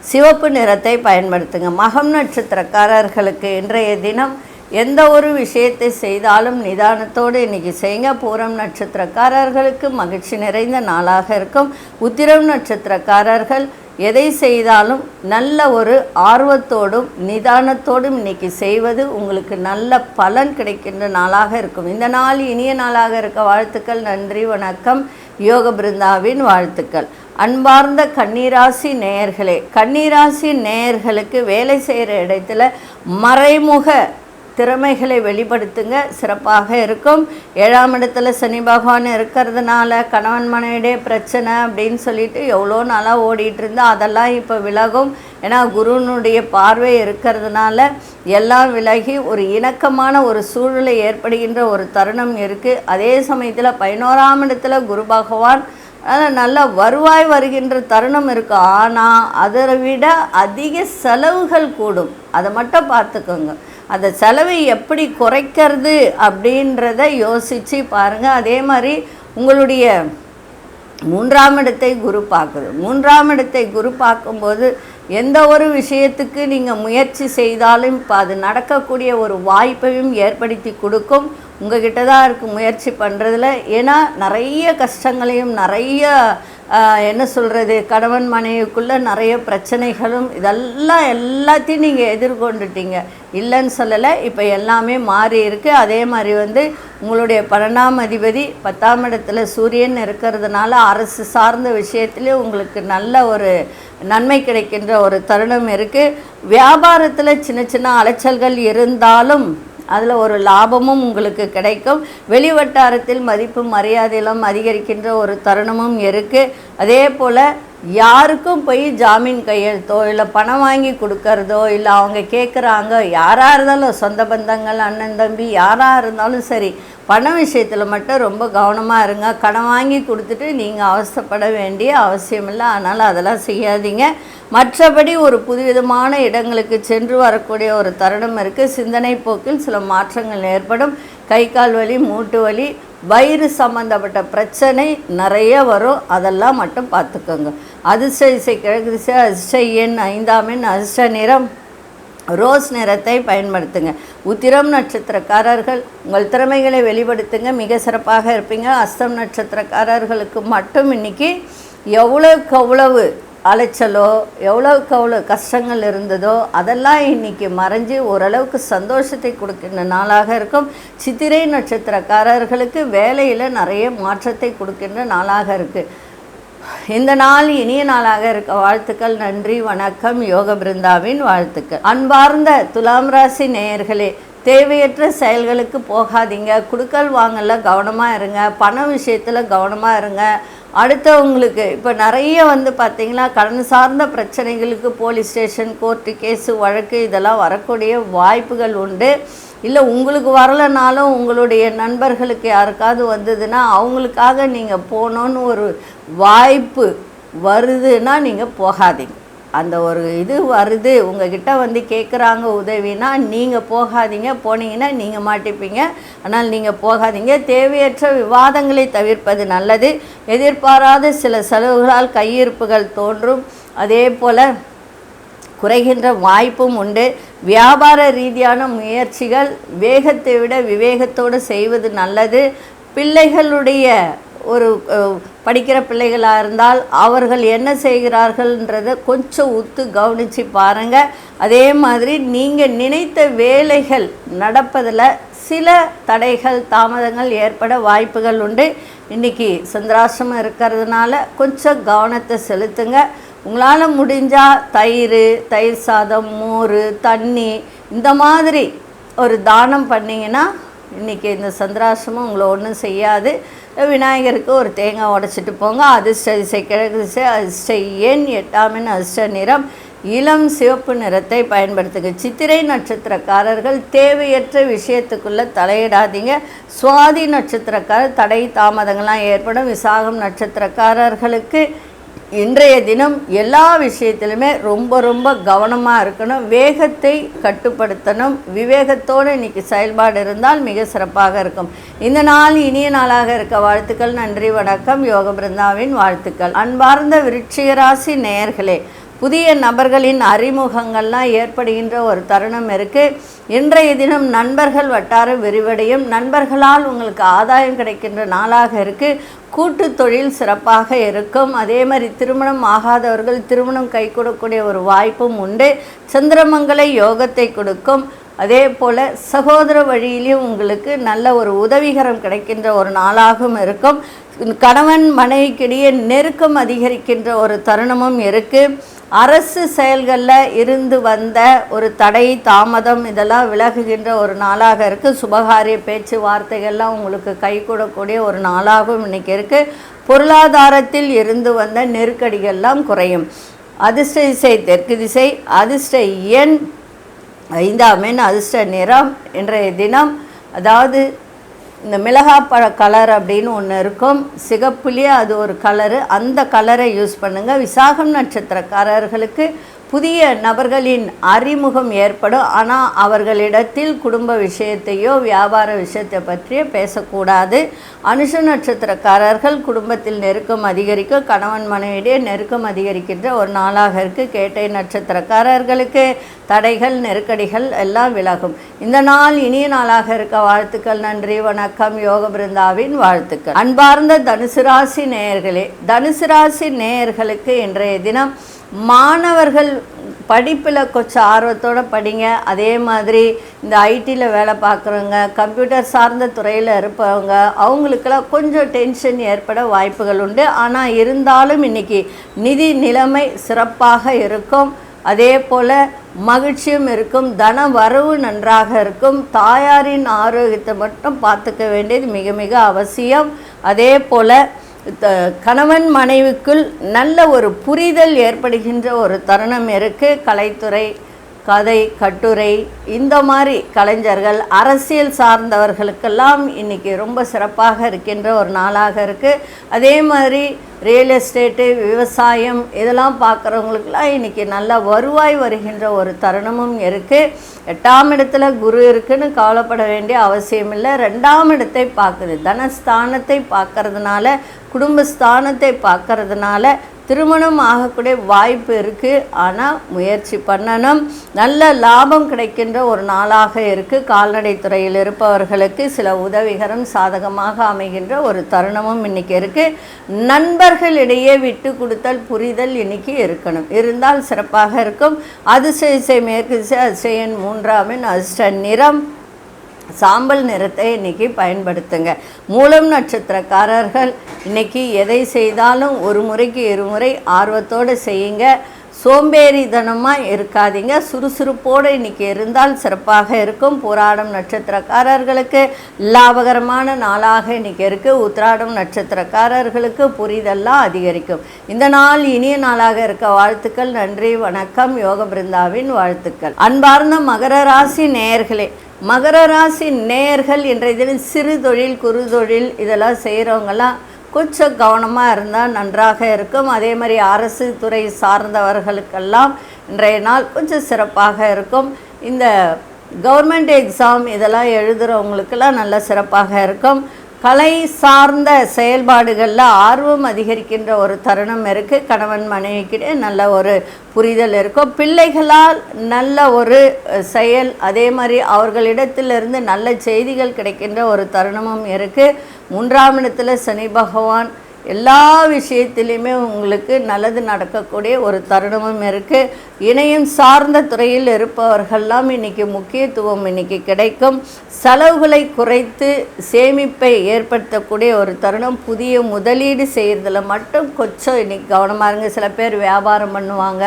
சிவப்பு நிறத்தை பயன்படுத்துங்க. மகம் நட்சத்திரக்காரர்களுக்கு இன்றைய தினம் எந்த ஒரு விஷயத்தை செய்தாலும் நிதானத்தோடு இன்றைக்கி செய்யுங்க. பூரம் நட்சத்திரக்காரர்களுக்கு மகிழ்ச்சி நிறைந்த நாளாக இருக்கும். உத்திரம் நட்சத்திரக்காரர்கள் எதை செய்தாலும் நல்ல ஒரு ஆர்வத்தோடும் நிதானத்தோடும் இன்றைக்கி செய்வது உங்களுக்கு நல்ல பலன் கிடைக்கின்ற நாளாக இருக்கும். இந்த நாள் இனிய நாளாக இருக்க வாழ்த்துக்கள். நன்றி, வணக்கம். யோக பிருந்தாவின் வாழ்த்துக்கள். அன்பார்ந்த கன்னிராசி நேயர்களே, கன்னிராசி நேயர்களுக்கு வேலை செய்கிற இடத்துல மறைமுக திறமைகளை வெளிப்படுத்துங்க, சிறப்பாக இருக்கும். 7ஆம் இடத்துல சனி பகவான் இருக்கிறதுனால கணவன் மனைவிடைய பிரச்சனை அப்படின்னு சொல்லிட்டு எவ்வளோ நாளாக ஓடிட்டு இருந்தால் அதெல்லாம் இப்போ விலகும். ஏன்னா குருனுடைய பார்வை இருக்கிறதுனால எல்லாம் விலகி ஒரு இணக்கமான ஒரு சூழ்நிலை ஏற்படுகின்ற ஒரு தருணம் இருக்குது. அதே சமயத்தில் 11ஆம் இடத்துல குரு பகவான் அதனால் நல்ல வருவாய் வருகின்ற தருணம் இருக்குது. ஆனால் அதை விட அதிக செலவுகள் கூடும். அதை மட்டும் பார்த்துக்கோங்க. அந்த செலவை எப்படி குறைக்கிறது அப்படின்றத யோசித்து பாருங்கள். அதே மாதிரி உங்களுடைய 3ஆம் இடத்தை குரு பார்க்குது. 3ஆம் இடத்தை குரு பார்க்கும்போது எந்த ஒரு விஷயத்துக்கு நீங்கள் முயற்சி செய்தாலும் இப்போ அது நடக்கக்கூடிய ஒரு வாய்ப்பையும் ஏற்படுத்தி கொடுக்கும். உங்ககிட்ட தான் இருக்குது முயற்சி பண்ணுறதுல. ஏன்னா நிறைய கஷ்டங்களையும் நிறைய என்ன சொல்கிறது, கணவன் மனைவிக்குள்ளே நிறைய பிரச்சனைகளும் இதெல்லாம் எல்லாத்தையும் நீங்கள் எதிர்கொண்டுட்டீங்க, இல்லைன்னு சொல்லலை. இப்போ எல்லாமே மாறி இருக்குது. அதே மாதிரி உங்களுடைய 12ஆம் அதிபதி 10ஆம் இடத்துல சூரியன் இருக்கிறதுனால அரசு சார்ந்த விஷயத்திலே உங்களுக்கு நல்ல ஒரு நன்மை கிடைக்கின்ற ஒரு தருணம் இருக்குது. வியாபாரத்தில் சின்ன சின்ன அலைச்சல்கள் இருந்தாலும் அதில் ஒரு லாபமும் உங்களுக்கு கிடைக்கும். வெளிவட்டாரத்தில் மதிப்பு மரியாதையெல்லாம் அதிகரிக்கின்ற ஒரு தருணமும் இருக்குது. அதே போல் யாருக்கும் போய் ஜாமீன் கையெழுத்தோ இல்லை பணம் வாங்கி கொடுக்கறதோ இல்லை அவங்க கேட்குறாங்க, யாராக இருந்தாலும் சொந்த பந்தங்கள் அண்ணன் தம்பி யாராக இருந்தாலும் சரி, பண விஷயத்தில் மட்டும் ரொம்ப கவனமாக இருங்க. கடன் வாங்கி கொடுத்துட்டு நீங்கள் அவசரப்பட வேண்டிய அவசியம் இல்லை. அதனால் அதெல்லாம் செய்யாதீங்க. மற்றபடி ஒரு புதுவிதமான இடங்களுக்கு சென்று வரக்கூடிய ஒரு தருணம் இருக்குது. சிந்தனை போக்கில் சில மாற்றங்கள் ஏற்படும். கை கால் வலி, மூட்டு வலி, வயிறு சம்மந்தப்பட்ட பிரச்சனை நிறைய வரும். அதெல்லாம் மட்டும் பார்த்துக்கோங்க. அதிர்ஷ்ட திசை கிழக்கு திசை, அதிர்ஷ்ட எண் 5ஆம் எண், அதிர்ஷ்ட நிறம் ரோஸ் நிறத்தை பயன்படுத்துங்க. உத்திரம் நட்சத்திரக்காரர்கள் உங்கள் திறமைகளை வெளிப்படுத்துங்க, மிக சிறப்பாக இருப்பீங்க. அஸ்தம் நட்சத்திரக்காரர்களுக்கு மட்டும் இன்றைக்கி எவ்வளோக்கு எவ்வளவு அலைச்சலோ எவ்வளோக்கு எவ்வளோ கஷ்டங்கள் இருந்ததோ அதெல்லாம் இன்றைக்கி மறைஞ்சு ஓரளவுக்கு சந்தோஷத்தை கொடுக்கின்ற நாளாக இருக்கும். சித்திரை நட்சத்திரக்காரர்களுக்கு வேலையில் நிறைய மாற்றத்தை கொடுக்கின்ற நாளாக இருக்குது. இந்த நாள் இனிய நாளாக இருக்க வாழ்த்துக்கள். நன்றி, வணக்கம். யோக பிருந்தாவின் வாழ்த்துக்கள். அன்பார்ந்த துலாம் ராசி நேயர்களே, தேவையற்ற செயல்களுக்கு போகாதீங்க. குடுக்கல் வாங்கல கவனமாக இருங்க. பண விஷயத்தில் கவனமாக இருங்க. அடுத்தவங்களுக்கு இப்போ நிறைய பார்த்திங்கன்னா கடன் சார்ந்த பிரச்சனைகளுக்கு போலீஸ் ஸ்டேஷன், கோர்ட்டு கேஸு, வழக்கு இதெல்லாம் வரக்கூடிய வாய்ப்புகள் உண்டு. இல்லை உங்களுக்கு வரலைனாலும் உங்களுடைய நண்பர்களுக்கு யாருக்காவது வந்ததுன்னா அவங்களுக்காக நீங்கள் போகணுன்னு ஒரு வாய்ப்பு வருதுன்னா நீங்கள் போகாதீங்க. அந்த ஒரு இது வருது உங்ககிட்ட கேட்குறாங்க உதவினா நீங்கள் போகாதீங்க. போனீங்கன்னா நீங்கள் மாட்டிப்பீங்க. ஆனால் நீங்கள் போகாதீங்க. தேவையற்ற விவாதங்களை தவிர்ப்பது நல்லது. எதிர்பாராத சில செலவுகளால் கையிருப்புகள் தோன்றும். அதே போல் குறைகின்ற வாய்ப்பும் உண்டு. வியாபார ரீதியான முயற்சிகள் வேகத்தை விட விவேகத்தோடு செய்வது நல்லது. பிள்ளைகளுடைய ஒரு படிக்கிற பிள்ளைகளாக இருந்தால் அவர்கள் என்ன செய்கிறார்கள்ன்றதை கொஞ்சம் உத்து கவனித்து பாருங்கள். அதே மாதிரி நீங்கள் நினைத்த வேலைகள் நடப்பதில் சில தடைகள் தாமதங்கள் ஏற்பட வாய்ப்புகள் உண்டு. இன்றைக்கி சந்திராசிரமம் இருக்கிறதுனால கொஞ்சம் கவனத்தை செலுத்துங்க. உங்களால் முடிஞ்சால் தயிர் சாதம், மோர், தண்ணி இந்த மாதிரி ஒரு தானம் பண்ணிங்கன்னா இன்றைக்கி இந்த சந்திராசிரமம் உங்களை ஒன்றும் செய்யாது. விநாயகருக்கு ஒரு தேங்காய் உடைச்சிட்டு போங்க. அதிர்ஷ்ட திசை கிழக்கு திசை, அதிர்ஷ்ட எண் 8ஆம் எண், அதிர்ஷ்ட நிறம் இளம் சிவப்பு நிறத்தை பயன்படுத்துங்க. சித்திரை நட்சத்திரக்காரர்கள் தேவையற்ற விஷயத்துக்குள்ளே தலையிடாதீங்க. சுவாதி நட்சத்திரக்காரர் தடை தாமதங்கள்லாம் ஏற்படும். விசாகம் நட்சத்திரக்காரர்களுக்கு இன்றைய தினம் எல்லா விஷயத்திலுமே ரொம்ப ரொம்ப கவனமாக இருக்கணும். வேகத்தை கட்டுப்படுத்தணும். விவேகத்தோடு இன்றைக்கி செயல்பாடு இருந்தால் மிக சிறப்பாக இருக்கும். இந்த நாள் இனிய நாளாக இருக்க வாழ்த்துக்கள். நன்றி, வணக்கம். யோக பிருந்தாவின் வாழ்த்துக்கள். அன்பார்ந்த விருச்சிக ராசி நேயர்களே, புதிய நபர்களின் அறிமுகங்கள்லாம் ஏற்படுகின்ற ஒரு தருணம் இருக்குது. இன்றைய தினம் நண்பர்கள் வட்டாரம் விரிவடையும். நண்பர்களால் உங்களுக்கு ஆதாயம் கிடைக்கின்ற நாளாக இருக்குது. கூட்டு தொழில் சிறப்பாக இருக்கும். அதே மாதிரி திருமணம் ஆகாதவர்கள் திருமணம் கைகூடக்கூடிய ஒரு வாய்ப்பும் உண்டு. சந்திரமங்கல யோகத்தை கொடுக்கும். அதே போல் சகோதர வழியிலையும் உங்களுக்கு நல்ல ஒரு உதவிகரம் கிடைக்கின்ற ஒரு நாளாகவும் இருக்கும். கணவன் மனைவிக்கிடையே நெருக்கம் அதிகரிக்கின்ற ஒரு தருணமும் இருக்குது. அரசு செயல்களில் இருந்து வந்த ஒரு தடை தாமதம் இதெல்லாம் விலகுகின்ற ஒரு நாளாக இருக்குது. சுபகாரிய பேச்சுவார்த்தைகள்லாம் உங்களுக்கு கைகூடக்கூடிய ஒரு நாளாகவும் இன்றைக்கி இருக்குது. பொருளாதாரத்தில் இருந்து வந்த நெருக்கடிகள்லாம் குறையும். அதிர்ஷ்ட திசை தெற்கு திசை, அதிர்ஷ்ட எண் 5ஆம் எண், அதிர்ஷ்ட நிறம் இன்றைய தினம் அதாவது இந்த மிளகாப்பழ கலர் அப்படின்னு ஒன்று இருக்கும், சிகப்புலேயே அது ஒரு கலரு, அந்த கலரை யூஸ் பண்ணுங்கள். விசாகம் நட்சத்திரக்காரர்களுக்கு புதிய நபர்களின் அறிமுகம் ஏற்படும். ஆனால் அவர்களிடத்தில் குடும்ப விஷயத்தையோ வியாபார விஷயத்தை பற்றியோ பேசக்கூடாது. அனுஷ நட்சத்திரக்காரர்கள் குடும்பத்தில் நெருக்கம் அதிகரிக்கும், கணவன் மனைவியிடையே நெருக்கம் அதிகரிக்கின்ற ஒரு நாளாக இருக்குது. கேட்டை நட்சத்திரக்காரர்களுக்கு தடைகள் நெருக்கடிகள் எல்லாம் விலகும். இந்த நாள் இனிய நாளாக இருக்க வாழ்த்துக்கள். நன்றி, வணக்கம். யோக பிருந்தாவின் வாழ்த்துக்கள். அன்பார்ந்த தனுசு ராசி நேயர்களே, தனுசு ராசி நேயர்களுக்கு இன்றைய தினம் மாணவர்கள் படிப்பில் கொஞ்சம் ஆர்வத்தோடு படிங்க. அதே மாதிரி இந்த ஐடியில் வேலை பார்க்குறவங்க, கம்ப்யூட்டர் சார்ந்த துறையில் இருப்பவங்க, அவங்களுக்கெல்லாம் கொஞ்சம் டென்ஷன் ஏற்பட வாய்ப்புகள் உண்டு. ஆனால் இருந்தாலும் இன்றைக்கி நிதி நிலைமை சிறப்பாக இருக்கும். அதே போல் மகிழ்ச்சியும் இருக்கும், தன வரவு நன்றாக இருக்கும். தாயாரின் ஆரோக்கியத்தை மட்டும் பார்த்துக்க வேண்டியது மிக மிக அவசியம். அதே போல் கணவன் மனைவிக்குள் நல்ல ஒரு புரிதல் ஏற்படுகின்ற ஒரு தருணம் இருக்குது. கலைத்துறை, கதை, கட்டுரை, இந்த மாதிரி கலைஞர்கள், அரசியல் சார்ந்தவர்களுக்கெல்லாம் இன்றைக்கி ரொம்ப சிறப்பாக இருக்கின்ற ஒரு நாளாக இருக்குது. அதே மாதிரி ரியல் எஸ்டேட்டு, விவசாயம் இதெல்லாம் பார்க்குறவங்களுக்கெல்லாம் இன்றைக்கி நல்ல வருவாய் வருகின்ற ஒரு தருணமும் இருக்குது. 8ஆம் இடத்துல குரு இருக்குன்னு கவலைப்பட வேண்டிய அவசியம் இல்லை. 2ஆம் இடத்தை பார்க்குது, தனஸ்தானத்தை பார்க்கறதுனால, குடும்பஸ்தானத்தை பார்க்கறதுனால திருமணம் ஆகக்கூடிய வாய்ப்பு இருக்குது. ஆனால் முயற்சி பண்ணணும். நல்ல லாபம் கிடைக்கின்ற ஒரு நாளாக இருக்குது. கால்நடை துறையில் இருப்பவர்களுக்கு சில உதவிகரம் சாதகமாக அமைகின்ற ஒரு தருணமும் இன்றைக்கி இருக்குது. நண்பர்களிடையே விட்டு கொடுத்தல் புரிதல் இன்றைக்கி இருக்கணும், இருந்தால் சிறப்பாக இருக்கும். அதிசய மேற்கு திசை, அதிசயன் 3ஆம் எண், அதிர்ஷ்ட நிறம் சாம்பல் நிறத்தை இன்றைக்கி பயன்படுத்துங்க. மூலம் நட்சத்திரக்காரர்கள் இன்றைக்கி எதை செய்தாலும் ஒரு முறைக்கு இருமுறை ஆர்வத்தோடு செய்யுங்க. சோம்பேறித்தனமாக இருக்காதீங்க, சுறுசுறுப்போடு இன்றைக்கி இருந்தால் சிறப்பாக இருக்கும். பூராடம் நட்சத்திரக்காரர்களுக்கு லாபகரமான நாளாக இன்றைக்கி இருக்குது. உத்திராடம் நட்சத்திரக்காரர்களுக்கு புரிதெல்லாம் அதிகரிக்கும். இந்த நாள் இனிய நாளாக இருக்க வாழ்த்துக்கள். நன்றி, வணக்கம். யோக பிருந்தாவின் வாழ்த்துக்கள். அன்பார்ந்த மகர ராசி நேயர்களே, மகர ராசி நேயர்கள் இன்றைய தினம் சிறு தொழில், குறு தொழில் இதெல்லாம் செய்கிறவங்கெல்லாம் கொஞ்சம் கவனமாக இருந்தால் நன்றாக இருக்கும். அதே மாதிரி அரசு துறை சார்ந்தவர்களுக்கெல்லாம் இன்றைய நாள் கொஞ்சம் சிறப்பாக இருக்கும். இந்த கவர்மெண்ட் எக்ஸாம் இதெல்லாம் எழுதுகிறவங்களுக்கெல்லாம் நல்ல சிறப்பாக இருக்கும். கலை சார்ந்த செயல்பாடுகளில் ஆர்வம் அதிகரிக்கின்ற ஒரு தருணம் இருக்குது. கணவன் மனைவிக்கிட்டே நல்ல ஒரு புரிதல் இருக்கும். பிள்ளைகளால் நல்ல ஒரு செயல், அதே மாதிரி அவர்களிடத்திலிருந்து நல்ல செய்திகள் கிடைக்கின்ற ஒரு தருணமும் இருக்குது. 3ஆம் இடத்துல சனி பகவான் எல்லா விஷயத்திலையுமே உங்களுக்கு நல்லது நடக்கக்கூடிய ஒரு தருணமும் இருக்குது. இணையம் சார்ந்த துறையில் இருப்பவர்கள்லாம் இன்றைக்கி முக்கியத்துவம் இன்றைக்கி கிடைக்கும். செலவுகளை குறைத்து சேமிப்பை ஏற்படுத்தக்கூடிய ஒரு தருணம். புதிய முதலீடு செய்கிறதுல மட்டும் கொஞ்சம் இன்றைக்கி கவனமாக இருங்க. சில பேர் வியாபாரம் பண்ணுவாங்க,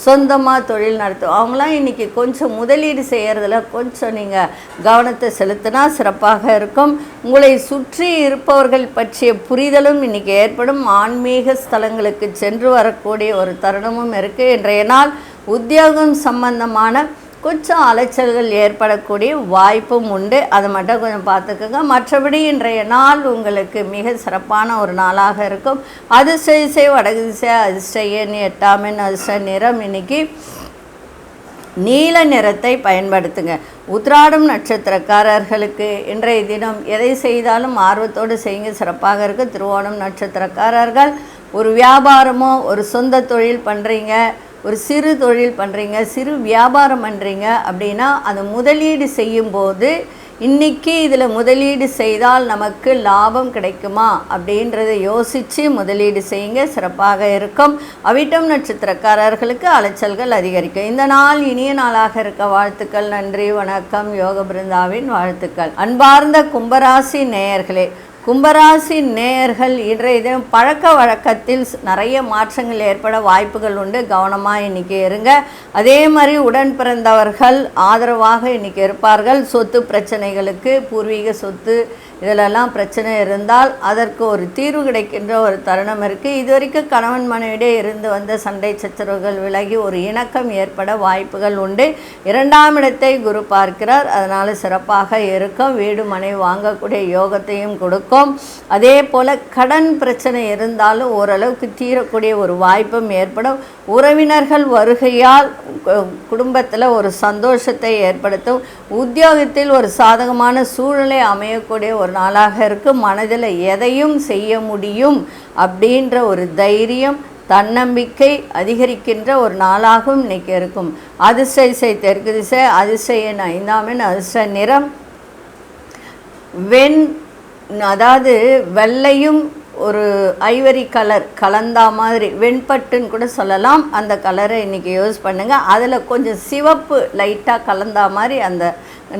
சொந்தமாக தொழில் நடத்தும், அவங்களாம் இன்றைக்கி கொஞ்சம் முதலீடு செய்கிறதுல கொஞ்சம் நீங்கள் கவனத்தை செலுத்தினா சிறப்பாக இருக்கும். உங்களை சுற்றி இருப்பவர்கள் பற்றிய புரிதலும் இன்றைக்கி ஏற்படும். ஆன்மீக ஸ்தலங்களுக்கு சென்று வரக்கூடிய ஒரு தருணமும் இருக்குது. இன்றைய நாள் உத்தியோகம் சம்பந்தமான கொஞ்சம் அலைச்சல்கள் ஏற்படக்கூடிய வாய்ப்பும் உண்டு. அதை மட்டும் கொஞ்சம் பார்த்துக்கோங்க. மற்றபடி இன்றைய நாள் உங்களுக்கு மிக சிறப்பான ஒரு நாளாக இருக்கும். அதிர்ஷ்ட வடகு திசை, அதிர்ஷ்ட எண் 8ஆம் எண், அதிர்ஷ்ட நிறம் இன்றைக்கி நீல நிறத்தை பயன்படுத்துங்க. உத்திராடம் நட்சத்திரக்காரர்களுக்கு இன்றைய தினம் எதை செய்தாலும் ஆர்வத்தோடு செய்யுங்க, சிறப்பாக இருக்குது. திருவோணம் நட்சத்திரக்காரர்கள் ஒரு வியாபாரமோ ஒரு சொந்த தொழில் பண்ணுறீங்க, ஒரு சிறு தொழில் பண்ணுறீங்க, சிறு வியாபாரம் பண்ணுறீங்க அப்படின்னா அந்த முதலீடு செய்யும்போது இன்றைக்கி இதில் முதலீடு செய்தால் நமக்கு லாபம் கிடைக்குமா அப்படின்றத யோசித்து முதலீடு செய்யுங்க, சிறப்பாக இருக்கும். அவிட்டம் நட்சத்திரக்காரர்களுக்கு அலைச்சல்கள் அதிகரிக்கும். இந்த நாள் இனிய நாளாக இருக்க வாழ்த்துக்கள். நன்றி, வணக்கம். யோக பிருந்தாவின் வாழ்த்துக்கள். அன்பார்ந்த கும்பராசி நேயர்களே, கும்பராசி நேயர்கள் இன்றைய தினம் பழக்க வழக்கத்தில் நிறைய மாற்றங்கள் ஏற்பட வாய்ப்புகள் உண்டு. கவனமாக இன்றைக்கி இருங்க. அதே மாதிரி உடன் பிறந்தவர்கள் ஆதரவாக இன்றைக்கி இருப்பார்கள். சொத்து பிரச்சனைகளுக்கு, பூர்வீக சொத்து இதிலெல்லாம் பிரச்சனை இருந்தால் அதற்கு ஒரு தீர்வு கிடைக்கின்ற ஒரு தருணம் இருக்குது. இதுவரைக்கும் கணவன் மனைவியிடையே இருந்து வந்த சண்டை சச்சரவுகள் விலகி ஒரு இணக்கம் ஏற்பட வாய்ப்புகள் உண்டு. 2ஆம் இடத்தை குரு பார்க்கிறார், அதனால் சிறப்பாக இருக்கும். வீடு மனை வாங்கக்கூடிய யோகத்தையும் கொடுக்கும். அதே போல் கடன் பிரச்சனை இருந்தாலும் ஓரளவுக்கு தீரக்கூடிய ஒரு வாய்ப்பும் ஏற்படும். உறவினர்கள் வருகையால் குடும்பத்தில் ஒரு சந்தோஷத்தை ஏற்படுத்தும். உத்தியோகத்தில் ஒரு சாதகமான சூழ்நிலை அமையக்கூடிய ஒரு நாளாக இருக்கும். மனதில் எதையும் செய்ய முடியும் அப்படின்ற ஒரு தைரியம் தன்னம்பிக்கை அதிகரிக்கின்ற ஒரு நாளாகவும் இன்றைக்கி இருக்கும். அதிர்ஷ்ட திசை தெற்கு திசை, அதிர்ஷ்ட எண் 5ஆம் எண், அதிர்ஷ்ட நிறம் அதாவது வெள்ளையும் ஒரு ஐவரி கலர் கலந்தா மாதிரி வெண்பட்டுன்னு கூட சொல்லலாம். அந்த கலரை இன்றைக்கி யூஸ் பண்ணுங்கள். அதில் கொஞ்சம் சிவப்பு லைட்டாக கலந்தா மாதிரி அந்த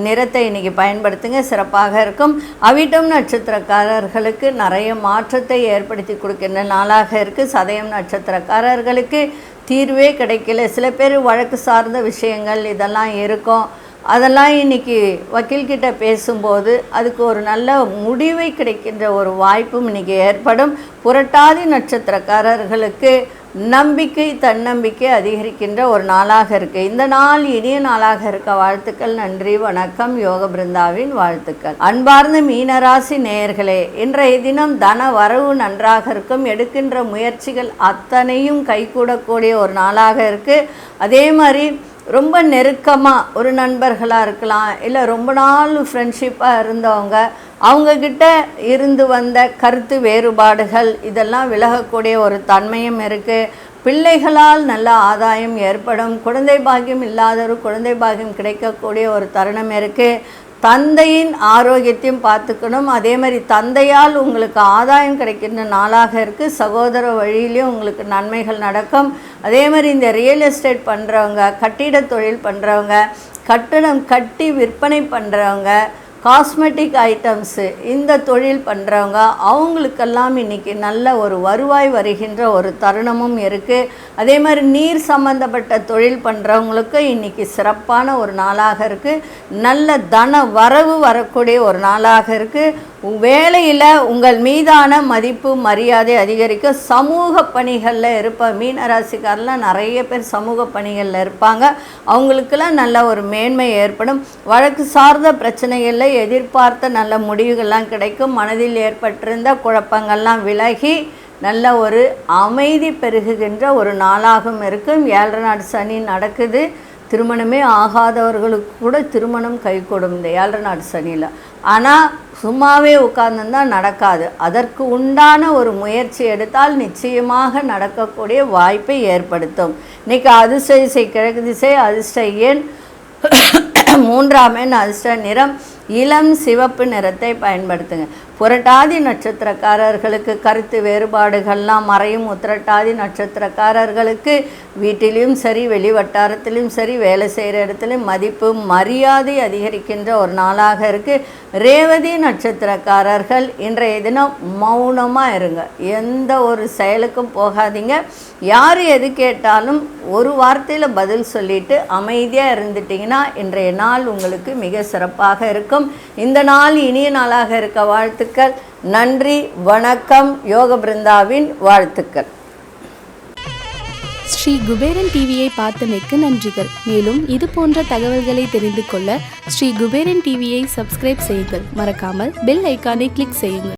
நிறத்தை இன்றைக்கி பயன்படுத்துங்க, சிறப்பாக இருக்கும். அவிட்டம் நட்சத்திரக்காரர்களுக்கு நிறைய மாற்றத்தை ஏற்படுத்தி கொடுக்கின்ற நாளாக இருக்குது. சதயம் நட்சத்திரக்காரர்களுக்கு தீர்வே கிடைக்கல. சில பேர் வழக்கு சார்ந்த விஷயங்கள் இதெல்லாம் இருக்கும். அதெல்லாம் இன்றைக்கி வக்கீல்கிட்ட பேசும்போது அதுக்கு ஒரு நல்ல முடிவை கிடைக்கின்ற ஒரு வாய்ப்பும் இன்றைக்கி ஏற்படும். புரட்டாதி நட்சத்திரக்காரர்களுக்கு நம்பிக்கை தன்னம்பிக்கை அதிகரிக்கின்ற ஒரு நாளாக இருக்குது. இந்த நாள் இனிய நாளாக இருக்க வாழ்த்துக்கள். நன்றி, வணக்கம். யோக பிருந்தாவின் வாழ்த்துக்கள். அன்பார்ந்த மீனராசி நேயர்களே, இன்றைய தினம் தன வரவு நன்றாக இருக்கும். எடுக்கின்ற முயற்சிகள் அத்தனையும் கைகூடக்கூடிய ஒரு நாளாக இருக்குது. அதே மாதிரி ரொம்ப நெருக்கமாக ஒரு நண்பர்களாக இருக்கலாம், இல்லை ரொம்ப நாள் ஃப்ரெண்ட்ஷிப்பாக இருந்தவங்க, அவங்கக்கிட்ட இருந்து வந்த கருத்து வேறுபாடுகள் இதெல்லாம் விலகக்கூடிய ஒரு தன்மையும் இருக்குது. பிள்ளைகளால் நல்ல ஆதாயம் ஏற்படும். குழந்தை பாக்கியம் இல்லாதவர் குழந்தை பாக்கியம் கிடைக்கக்கூடிய ஒரு தருணம் இருக்குது. தந்தையின் ஆரோக்கியத்தையும் பார்த்துக்கணும். அதே மாதிரி தந்தையால் உங்களுக்கு ஆதாயம் கிடைக்கின்ற நாளாக இருக்குது. சகோதர வழியிலையும் உங்களுக்கு நன்மைகள் நடக்கும். அதே மாதிரி இந்த ரியல் எஸ்டேட் பண்ணுறவங்க, கட்டிட தொழில் பண்ணுறவங்க, கட்டடம் கட்டி விற்பனை பண்ணுறவங்க, காஸ்மெட்டிக் ஐட்டம்ஸு இந்த தொழில் பண்ணுறவங்க அவங்களுக்கெல்லாம் இன்றைக்கி நல்ல ஒரு வருவாய் வருகின்ற ஒரு தருணமும் இருக்குது. அதே மாதிரி நீர் சம்பந்தப்பட்ட தொழில் பண்ணுறவங்களுக்கு இன்றைக்கி சிறப்பான ஒரு நாளாக இருக்குது. நல்ல தன வரவு வரக்கூடிய ஒரு நாளாக இருக்குது. வேலையில் உங்கள் மீதான மதிப்பு மரியாதை அதிகரிக்க. சமூக பணிகளில் இருப்ப மீனராசிக்காரெலாம் நிறைய பேர் சமூக பணிகளில் இருப்பாங்க. அவங்களுக்கெல்லாம் நல்ல ஒரு மேன்மை ஏற்படும். வழக்கு சார்ந்த பிரச்சனைகளில் எதிர்பார்த்த நல்ல முடிவுகள்லாம் கிடைக்கும். மனதில் ஏற்பட்டிருந்த குழப்பங்கள்லாம் விலகி நல்ல ஒரு அமைதி பெருகுகின்ற ஒரு நாளாகவும் இருக்கும். 7 நாடு சனி நடக்குது. திருமணமே ஆகாதவர்களுக்கு கூட திருமணம் கைகூடும் இந்த 7 நாடு சனியில். ஆனால் சும்மாவே உட்கார்ந்துருந்தால் நடக்காது. அதற்கு உண்டான ஒரு முயற்சி எடுத்தால் நிச்சயமாக நடக்கக்கூடிய வாய்ப்பை ஏற்படுத்தும். இன்றைக்கி அதிர்ஷ்ட திசை கிழக்கு திசை, அதிர்ஷ்ட எண் 3ஆம் எண், அதிர்ஷ்ட நிறம் இளம் சிவப்பு நிறத்தை பயன்படுத்துங்க. புரட்டாதி நட்சத்திரக்காரர்களுக்கு கருத்து வேறுபாடுகள்லாம் மறையும். உத்திரட்டாதி நட்சத்திரக்காரர்களுக்கு வீட்டிலையும் சரி வெளி வட்டாரத்திலையும் சரி வேலை செய்கிற இடத்துலையும் மதிப்பு மரியாதை அதிகரிக்கின்ற ஒரு நாளாக இருக்குது. ரேவதி நட்சத்திரக்காரர்கள் இன்றைய தினம் மௌனமாக இருங்க. எந்த ஒரு செயலுக்கும் போகாதீங்க. யார் எது கேட்டாலும் ஒரு வார்த்தையில் பதில் சொல்லிவிட்டு அமைதியாக இருந்துட்டிங்கன்னா இன்றைய நாள் உங்களுக்கு மிக சிறப்பாக இருக்கும். இந்த நாள் இனிய நாளாக இருக்க வாழ்த்துக்கள். நன்றி, வணக்கம். யோக பிருந்தாவின் வாழ்த்துக்கள். ஸ்ரீ குபேரன் டிவியை பார்த்தமைக்கு நன்றிகள். மேலும் இது போன்ற தகவல்களை தெரிந்து கொள்ள ஸ்ரீ குபேரன் டிவியை சப்ஸ்கிரைப் செய்யுங்கள். மறக்காமல் பெல் ஐக்கானை கிளிக் செய்யுங்கள்.